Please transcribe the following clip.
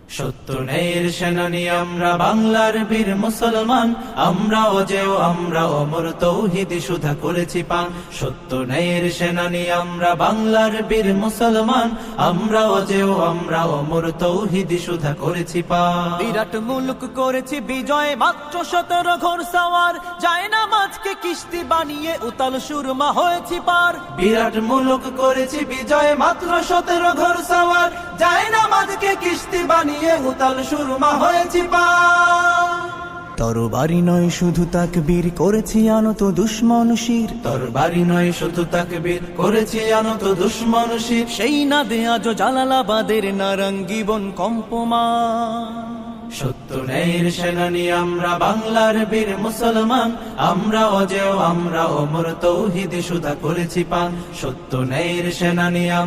সত্য ন্যায়ের সেনানী আমরা বাংলার বীর মুসলমান, আমরা অজেয় আমরা অমর তৌহিদি সুধা করেছি পান। সত্য ন্যায়ের সেনানী আমরা বাংলার বীর মুসলমান, আমরা অজেয় আমরা অমর তৌহিদি সুধা করেছি পান। বিরাট মুলক করেছি বিজয়, মাত্র 17 ঘোর সাওয়ার, যায় না মাঝকে কিস্তি বানিয়ে উতাল সুরমা হয়েছি পার। বিরাট মুলক করেছি বিজয়, মাত্র 17 ঘোর সাওয়ার, যায় না মাঝকে কিস্তি বানিয়ে উতাল সুরমা হয়েছি পার। তরবারি নয় শুধু তাকবীর, করেছি আনত দুশ্মন শির। তরবারি নয় শুধু তাকবীর, করেছি আনত দুশ্মন শির। সেই না দে আজ জালালাবাদের নারঙ্গী বন কম্পমান। সত্য ন্যায়ের সেনানী আমরা বাংলার বীর মুসলমান, আমরা অজেয় আমরা অমর তৌহিদি সুধা করেছি পান। সত্য ন্যায়ের সেনানী